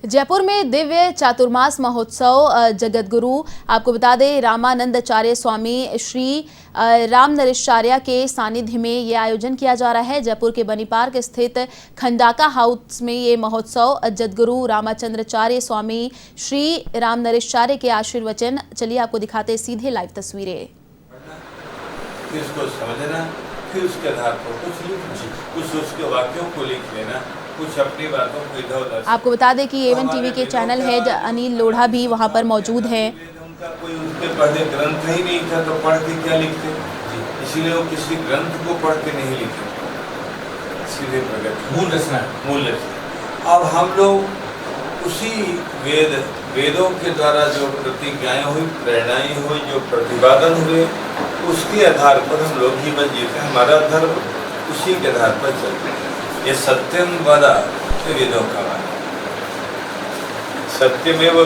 जयपुर में दिव्य चातुर्मास महोत्सव जगतगुरु आपको बता दें रामानंदाचार्य स्वामी श्री रामनरेशार्य के सानिध्य में ये आयोजन किया जा रहा है। जयपुर के बनी पार्क स्थित खंडाका हाउस में ये महोत्सव जगतगुरु रामाचंद्राचार्य स्वामी श्री रामनरेशार्य के आशीर्वचन। चलिए आपको दिखाते सीधे लाइव तस्वीरें। इसको समझना, फिर उसके आधार पर कुछ लिखना, कुछ उसके वाक्यों को लिख लेना, कुछ अपनी बातों को इधर-उधर। आपको बता दें कि एवन टीवी के चैनल हेड अनिल लोढ़ा भी वहां पर मौजूद हैं। उनका कोई उसके पढ़े ग्रंथ ही नहीं था तो पढ़ के क्या लिखते, इसीलिए वो किसी ग्रंथ को पढ़ के नहीं लिखते, सीधे प्रगट मूल रचना। अब हम लोग उसी वेदों के द्वारा जो प्रतिज्ञाएं हुई, प्रेरणाएं हुई, जो प्रतिपादन हुए, उसके आधार पर हम लोग जीवन जीते हैं। हमारा धर्म उसी के आधार पर चलता है। ये सत्यम वद वेदों का वाक्य, सत्यमेव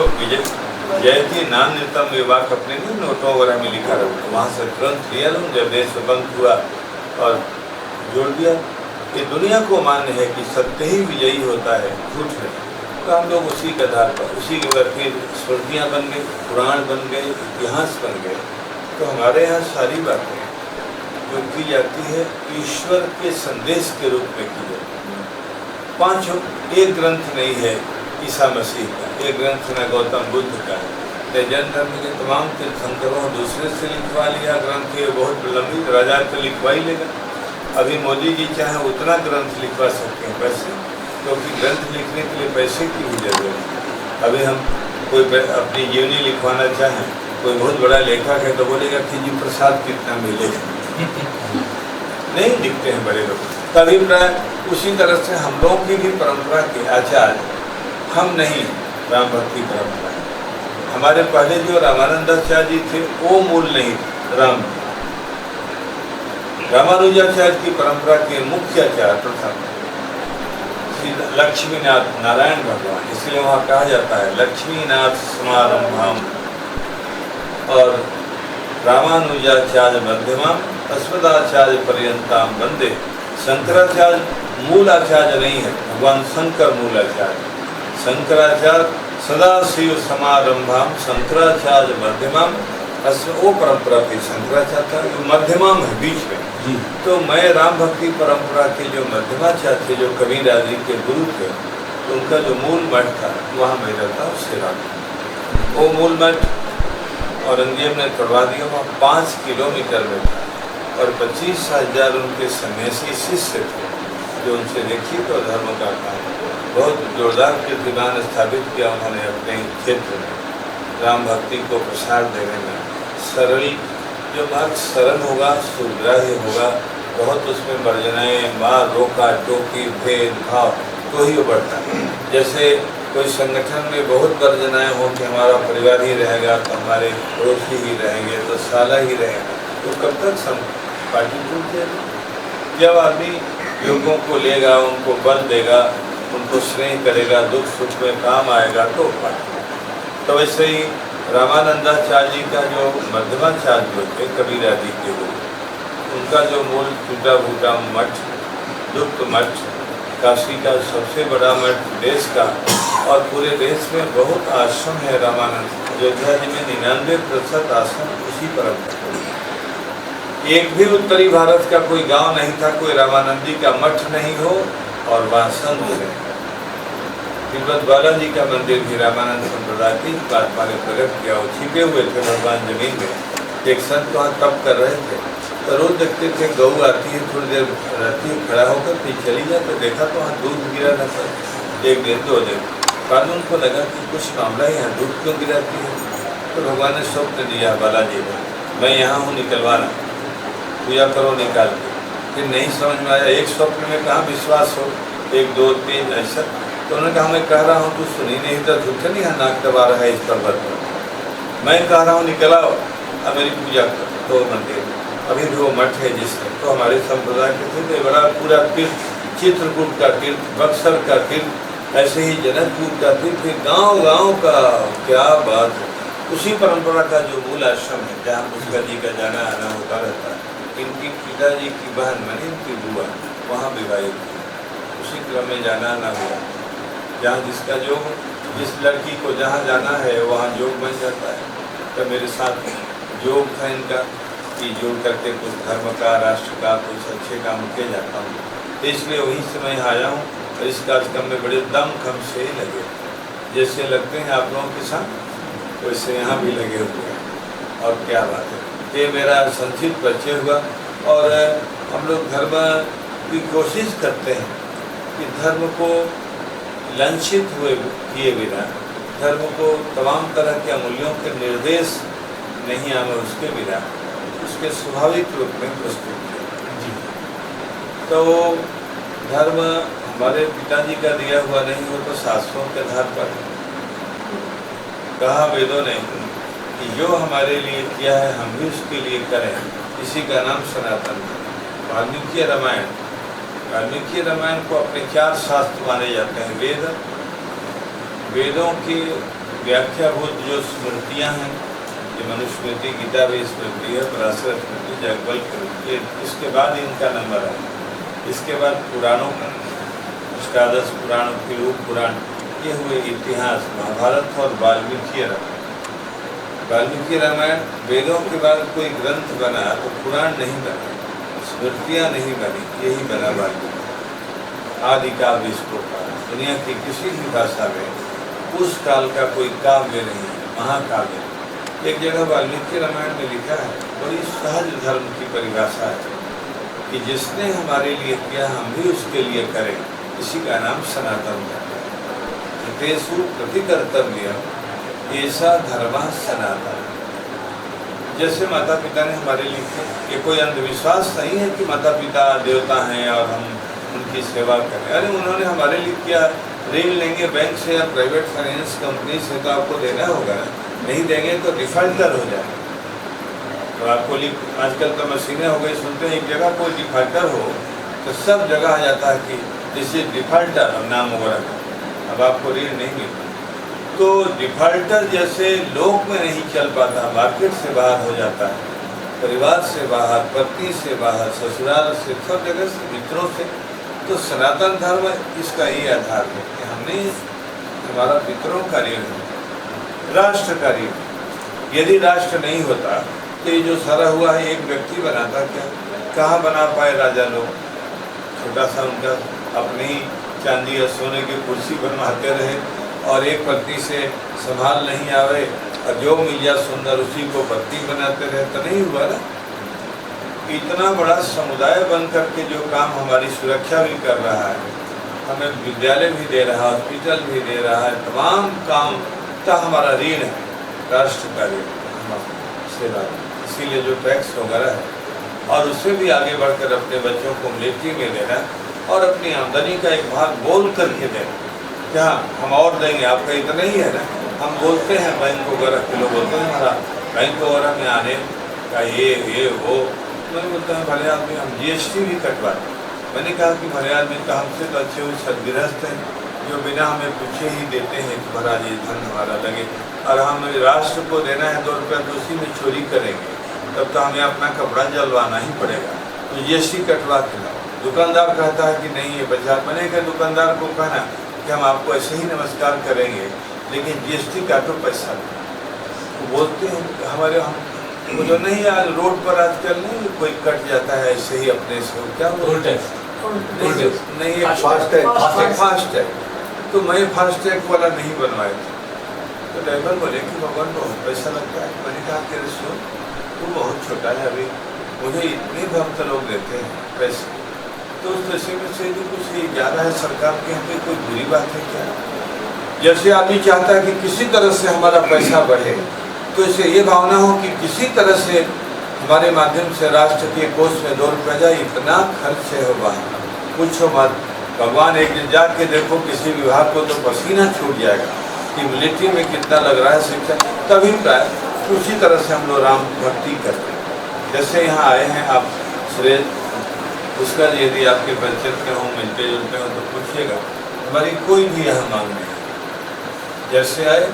जयति नान्यतम ये वाक्य अपने नहीं नोटों वगैरह में लिखा रहा, तो वहाँ से ग्रंथ लिया लूँ। जब देश बंद हुआ और जोड़ दिया। ये दुनिया को मान्य है कि सत्य ही विजयी होता है, झूठ है। तो हम लोग उसी के आधार पर, उसी के बाद फिर स्मृतियाँ बन गई, पुराण बन गए, इतिहास बन गए। तो हमारे यहाँ सारी बातें जो की जाती है ईश्वर के संदेश के रूप में की जाती है। पांचों, एक ग्रंथ नहीं है ईसा मसीह का, एक ग्रंथ न गौतम बुद्ध का है। जैन धर्म के तमाम तीर्थंकरों दूसरे से लिखवा लिया ग्रंथ, ये बहुत लंबी, राजा तो लिखवा ही लेगा। अभी मोदी जी चाहे उतना ग्रंथ लिखवा सकते हैं पैसे, क्योंकि ग्रंथ लिखने के लिए पैसे की भी जरूरत है। अभी हम कोई अपनी जीवनी लिखवाना चाहें, कोई बहुत बड़ा लेखक है तो बोलेगा कि जी प्रसाद कितना मिलेगा, नहीं लिखते हैं बड़े लोग। तभी प्राय उसी तरह से हम लोगों की भी परंपरा के आचार्य हम नहीं, राम भक्ति परंपरा। हमारे पहले जो रामानंदाचार्य जी थे वो मूल नहीं, रामानुजाचार्य की परंपरा के मुख्य आचार्य प्रथम लक्ष्मीनाथ नारायण भगवान, इसलिए वहाँ कहा जाता है लक्ष्मीनाथ समारंभम और रामानुजाचार्य मध्यमाम अस्मदाचार्य पर्यंताम वंदे। शंकराचार्य मूल आचार्य नहीं है, भगवान शंकर मूल आचार्य। शंकराचार्य सदाशिव समारंभाम, शंकराचार्य मध्यमाम, वो परंपरा के शंकराचार्य था जो मध्यमाम है बीच में। तो मैं राम भक्ति परंपरा के जो मध्यमाचार्य थे, जो कबीर आदि के गुरु थे, उनका जो मूल मठ था वहाँ मैं रहता हूँ सिराज। वो मूल मठ औरंगजेब ने तोड़वा दिया, वहाँ 5 किलोमीटर में था और 25,000 उनके सन्यासी शिष्य थे जो उनसे देखिए तो धर्म का काम बहुत जोरदार कीर्तिमान स्थापित किया उन्होंने अपने क्षेत्र में। राम भक्ति को प्रसार देने में सरल, जो मार्ग सरल होगा, सुग्राह्य होगा, बहुत उसमें वर्जनाएँ, मार, रोका टोकी, भेदभाव तो ही वो बढ़ता है। जैसे कोई संगठन में बहुत वर्जनाएँ हो कि हमारा परिवार ही रहेगा, तो हमारे पड़ोसी ही रहेंगे, तो साला ही रहेगा, तो कब तक पार्टी टूट जाएगी। जब आदमी लोगों को लेगा, उनको बल देगा, उनको स्नेह करेगा, दुख सुख में काम आएगा तो पार्टी। तो वैसे ही रामानंदाचार्य जी का जो मध्यमाचार्य जो थे कबीर आदि के वो, उनका जो मूल टूटा फूटा मठ, दुप्त मठ, काशी का सबसे बड़ा मठ देश का, और पूरे देश में बहुत आश्रम है रामानंद। अयोध्या जी में 99% आश्रम उसी परंपरा। एक भी उत्तरी भारत का कोई गांव नहीं था कोई रामानंदी का मठ नहीं हो और वहाँ संत है। तिब्बत बालाजी का मंदिर भी रामानंद संप्रदाय की बात माने प्रकट किया, वो छिपे हुए थे भगवान जमीन में। एक संत वहाँ तप कर रहे थे तो रोज देखते थे गऊ आती है, थोड़ी देर रहती है, खड़ा होकर फिर चली जाए, तो देखा तो वहाँ दूध गिरा रहता है। 1 दिन 2 दिन बाद उनको लगा कि कुछ मामला है, यहाँ दूध क्यों गिराती है। तो भगवान ने स्वप्न दिया बालाजी को, मैं यहाँ हूँ, निकलवाना, पूजा करो निकाल के। फिर नहीं समझ में आया, एक स्वप्न में कहाँ विश्वास हो, 1 2 3 ऐसा। तो उन्होंने कहा मैं कह रहा हूँ तू सुनी नहीं, तो झूठ नहीं है, नाक दबा रहा है इस पर्वत पर। मैं कह रहा हूँ निकल आओ, अब मेरी पूजा करो। तो मंदिर अभी भी वो मठ है जिसका, तो हमारे संप्रदाय के थे बड़ा पूरा तीर्थ, चित्रकूट का तीर्थ, बक्सर का तीर्थ, ऐसे ही जनकपुर का तीर्थ, गाँव गाँव का क्या बात है। उसी परंपरा का जो मूल आश्रम है जहाँ पुष्कर जी का जाना आना होता रहता है। इनकी पिताजी की बहन मानी इनकी बुआ वहाँ विवाहित थी, उसी क्रम में जाना आना हुआ। जहाँ जिसका योग, जिस लड़की को जहाँ जाना है वहाँ योग बन जाता है। तो मेरे साथ योग था इनका कि योग करके कुछ धर्म का, राष्ट्र का कुछ अच्छे काम किए जाता हूँ, तो इसलिए वहीं से मैं आया हूँ। और इस कार्यक्रम में बड़े दम खम से ही लगे, जैसे लगते हैं आप लोगों के साथ वैसे यहाँ भी लगे हुए हैं। और क्या बात है, ये मेरा संक्षिप्त परिचय हुआ। और हम लोग धर्म की कोशिश करते हैं कि धर्म को लांछित हुए किए बिना, धर्म को तमाम तरह के अमूल्यों के निर्देश नहीं आने उसके बिना उसके स्वाभाविक रूप में प्रस्तुत किया। तो धर्म हमारे पिताजी का दिया हुआ नहीं हो तो शास्त्रों के आधार पर कहा वेदों ने कि जो हमारे लिए किया है हम भी उसके लिए करें, इसी का नाम सनातन धर्म। वाल्मीकि रामायण को अपने 4 शास्त्र माने जाते हैं। वेदों की व्याख्याभूत जो स्मृतियाँ हैं, ये मनुस्मृति, गीता भी स्मृति है, पराशर स्मृति, याज्ञवल्क्य स्मृति, इसके बाद इनका नंबर है। इसके बाद पुराणों का, अष्टादश पुराण, फिर पुराण, ये हुए इतिहास, महाभारत और वाल्मीकि रामायण। वाल्मीकि रामायण वेदों के बाद कोई ग्रंथ बना तो पुराण नहीं बना, स्मृतियाँ नहीं बनी, यही बना वाल्मीकि आदि काव्य इसको कहा। दुनिया की किसी भी भाषा में उस काल का कोई काव्य नहीं है, महाकाव्य। एक जगह वाल्मीकि रामायण में लिखा है, बड़ी सहज धर्म की परिभाषा है कि जिसने हमारे लिए किया हम भी उसके लिए करें, इसी का नाम सनातन धर्म है। तेसु प्रतिकर्तव्य ऐसा धर्म सनातन। जैसे माता पिता ने हमारे लिए किया, ये कोई अंधविश्वास नहीं है कि माता पिता देवता हैं और हम उनकी सेवा करें। अरे उन्होंने हमारे लिए किया, ऋण लेंगे बैंक से या प्राइवेट फाइनेंस कंपनी से तो आपको देना होगा ना, नहीं देंगे तो डिफाल्टर हो जाए। तो आपको आजकल तो मशीनें हो गई, सुनते हैं एक जगह कोई डिफाल्टर हो तो सब जगह आ जाता है कि दिस इज डिफाल्टर, अब नाम वगैरह, अब आपको ऋण नहीं मिलता। तो डिफाल्टर जैसे लोक में नहीं चल पाता, मार्केट से बाहर हो जाता है, परिवार से बाहर, पत्नी से बाहर, ससुराल से, सब जगह से, मित्रों से। तो सनातन धर्म इसका ही आधार है कि हमने हमारा मित्रों का ऋण, राष्ट्र का ऋण। यदि राष्ट्र नहीं होता तो ये जो सारा हुआ है एक व्यक्ति बनाता क्या, कहाँ बना पाए राजा लोग। छोटा सा उनका अपनी चांदी या सोने की कुर्सी बनवाते रहे और एक पत्नी से संभाल नहीं आवे और जो मिल जाए सुंदर उसी को पत्नी बनाते रहे, तो नहीं हुआ ना। इतना बड़ा समुदाय बन करके जो काम हमारी सुरक्षा भी कर रहा है, हमें विद्यालय भी दे रहा है, हॉस्पिटल भी दे रहा है, तमाम काम का हमारा ऋण है, राष्ट्र का ऋण सेवा। इसीलिए जो टैक्स वगैरह है और उससे भी आगे बढ़कर अपने बच्चों को मिलिट्री में देना और अपनी आमदनी का एक भाग बोल करके देना। क्या हम और देंगे, आपका इतना ही है ना। हम बोलते हैं बैंक वगैरह के लोग बोलते हैं हमारा बैंक वगैरह में आने का ये वो, मैं बोलता है भले आदमी हम GST भी कटवाते। मैंने कहा कि भले आदमी तो हमसे तो अच्छे वो सदगृहस्थ हैं जो बिना हमें पूछे ही देते हैं कि महाराज ये धन हमारा लगे, और हम राष्ट्र को देना है 2 रुपये तो उसी में चोरी करेंगे, तब तो हमें अपना कपड़ा जलवाना ही पड़ेगा। तो GST कटवा के लाओ। दुकानदार कहता है कि नहीं ये बाजार बनेगा, दुकानदार को कहना कि हम आपको ऐसे ही नमस्कार करेंगे लेकिन GST काटो पैसा तो बोलते हैं हमारे, हम वो जो नहीं आज रोड पर आजकल नहीं कोई कट जाता है ऐसे ही अपने से, क्या बोलते हैं नहीं फास्टैग, तो मैं फास्टैग वाला नहीं बनवाया था। तो ड्राइवर बोले कि भगवान बहुत पैसा लगता है। मैंने कहा कि सुन वो बहुत छोटा है, अभी मुझे इतने भक्त लोग देते हैं पैसे, तो उस पैसे में से भी कुछ ज़्यादा है सरकार के यहाँ पे, कोई बुरी बात है क्या। जैसे आदमी चाहता है कि किसी तरह से हमारा पैसा बढ़े, तो इसे ये भावना हो कि किसी तरह से हमारे माध्यम से राष्ट्र के कोष में 2 रुपये जाए, इतना खर्च है हो बाहर पूछो मत। भगवान एक दिन जाके देखो किसी विभाग को तो पसीना छूट जाएगा कि मिलिट्री में कितना लग रहा है शिक्षा, तभी प्राय उसी तरह से हम लोग राम भक्ति करते हैं। जैसे यहाँ आए हैं आप सुरेश, उसका यदि आपके परिचित के हों, मिलते जुलते हो तो पूछिएगा, हमारी कोई भी यहाँ मांग नहीं। जैसे आए,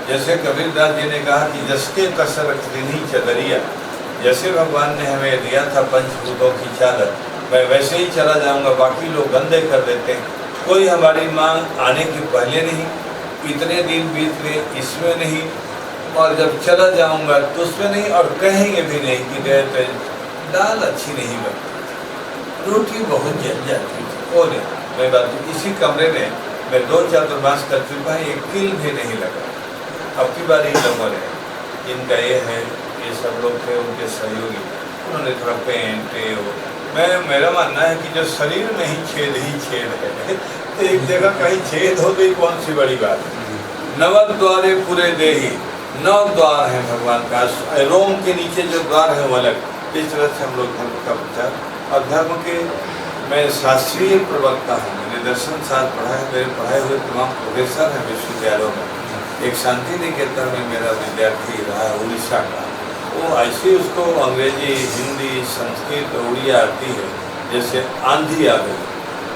जैसे कबीरदास जी ने कहा कि जसके कसर नहीं चदरिया, जैसे भगवान ने हमें दिया था पंचभूतों की चादर, मैं वैसे ही चला जाऊंगा, बाकी लोग गंदे कर देते हैं, कोई हमारी मांग आने के पहले नहीं, इतने दिन बीत गए इसमें नहीं, और जब चला जाऊंगा तो उसमें नहीं, और कहेंगे भी नहीं कि गए दाल अच्छी नहीं बनती, रोटी बहुत जल जाती थी। और मैं बात इसी कमरे में मैं 2 चातुर्मास कर चुका है, एक किल भी नहीं लगा। अब की बार इन लोगों ने, जिनका ये है, ये सब लोग थे उनके सहयोगी, उन्होंने थोड़ा पेंट मेरा मानना है कि जो शरीर में ही छेद है तो एक जगह कहीं छेद हो गई कौन सी बड़ी बात है। नवक द्वारे पूरे देही, 9 द्वार हैं भगवान का, रोम के नीचे जो द्वार है वो अलग। इस तरह से हम लोग धर्म का प्रचार, और धर्म के मैं शास्त्रीय प्रवक्ता हूँ, मैंने दर्शन शास्त्र पढ़ा है, मेरे पढ़ाए हुए तमाम प्रोफेसर हैं विश्वविद्यालयों में। एक शांति निकेतन में मेरा विद्यार्थी रहा है उड़ीसा का, वो ऐसे उसको अंग्रेजी, हिंदी, संस्कृत, उड़िया आती है जैसे आंधी आ गई।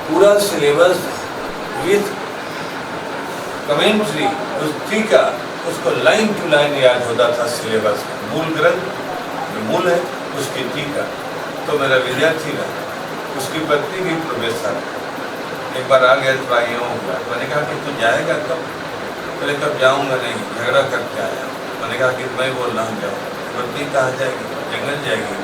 पूरा सिलेबस विथ कमेंट्री, उस टीका उसको लाइन टू लाइन याद होता था सिलेबस का, मूल ग्रंथ जो मूल है उसकी टीका। तो मेरा विद्यार्थी रहा, उसकी पत्नी भी प्रोफेसर। एक बार आ गया तो यूँ हुआ, मैंने कहा कि तू जाएगा कब? पहले कब जाऊँगा नहीं, झगड़ा करके आया। मैंने कहा कि मैं बोल रहा हूँ जाऊँ, पत्नी कहाँ जाएगी? जंगल जाएगी।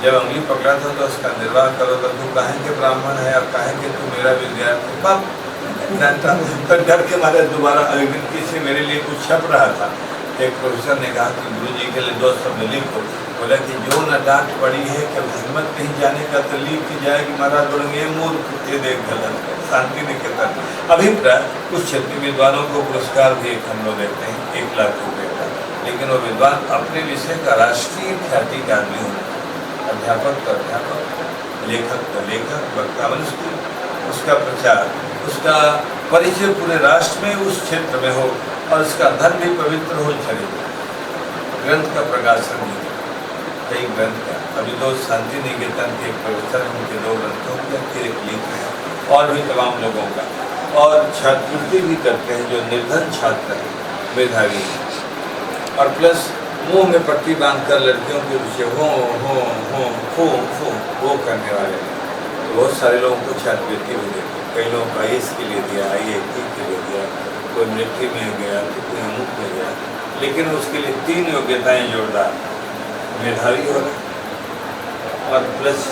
जब अंगली पकड़ा था तो उसका निर्वाह करो, तो तू काहे के ब्राह्मण है और काहे के तू मेरा विद्यार्थी? बाप तो डर के मारे दोबारा किसी मेरे लिए कुछ छप रहा था। एक प्रोफेसर ने कहा कि गुरु जी के लिए 2 शब्द लिखो। बोला कि जो न डांट पड़ी है कि हिम्मत नहीं जाने का तो लिख की जाएगी, महाराज बोलेंगे मूर्ख, ये देख गलत। शांति निकेतन अभिप्राय, कुछ क्षेत्रीय विद्वानों को पुरस्कार भी हम लोग देते हैं 1 लाख रुपये का, लेकिन वो विद्वान अपने विषय का राष्ट्रीय ख्याति का आदमी होना, अध्यापक का अध्यापक, लेखक का लेखक, वक्ता मनुष्य, उसका प्रचार, उसका परिचय पूरे राष्ट्र में उस क्षेत्र में हो, और उसका धर्म भी पवित्र हो, चरित्र ग्रंथ का प्रकाशन भी, कई ग्रंथ का। अभी 2 शांति निकेतन के प्रोफेसर उनके 2 ग्रंथों के फिर एक लिख रहे हैं, और भी तमाम लोगों का। और छात्रवृत्ति भी करते हैं जो निर्धन छात्र हैं, मेधावी, और प्लस मुंह में पट्टी बांधकर लड़कियों के पीछे हो वो करने वाले हैं। तो बहुत सारे लोगों को छात्रवृत्ति भी देते हैं। कई लोगों को IAS के लिए दिया, IIT के लिए दिया, कोई मिलिट्री में गया, तो कोई अमुक में गया, लेकिन उसके लिए 3 योग्यताएँ जोरदार: मेधावी होना और प्लस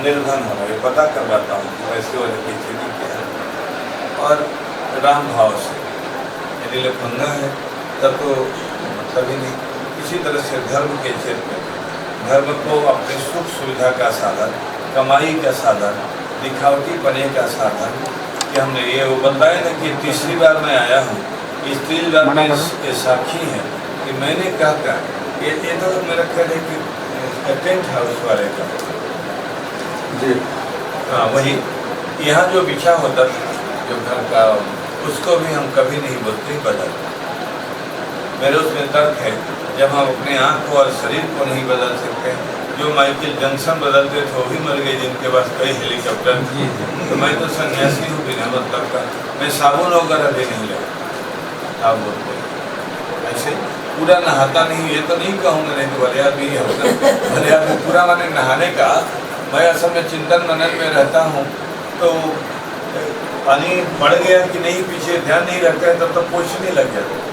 निर्धन होना। ये पता करवाता हूँ वैसे वाले की स्थिति क्या है, और राम भाव से। यदि लफंगा है तब तो कभी नहीं। इसी तरह से धर्म के क्षेत्र में धर्म को अपने सुख सुविधा का साधन, कमाई का साधन, दिखावटी बने का साधन, कि हमने ये वो बताया ना कि 3री बार मैं आया हूँ, इस 3 बार में ये साक्षी है कि मैंने कहा ये तो मेरा ख्याल है कि टेंट हाउस वाले का जी, हाँ वही, यहाँ जो बिछा होता जो घर का, उसको भी हम कभी नहीं बोलते बदल। मेरे उसमें तर्क है, जब हम अपने आँख को और शरीर को नहीं बदल सकते, जो माइकल जंक्शन बदलते थे वो भी मर गए, जिनके पास कई हेलीकॉप्टर। तो मैं तो सन्यासी हूँ बिना मतलब का, मैं साबुन वगैरह भी नहीं लगा। आप बोलते ऐसे पूरा नहाता नहीं, ये तो नहीं कहूँगा, नहीं तो भले आदमी भले आदमी पूरा मैंने नहाने का। मैं असल में चिंतन मनन में रहता हूँ, तो पानी पड़ गया कि नहीं पीछे ध्यान नहीं रखता है, तब तक पोछने लग जाता है।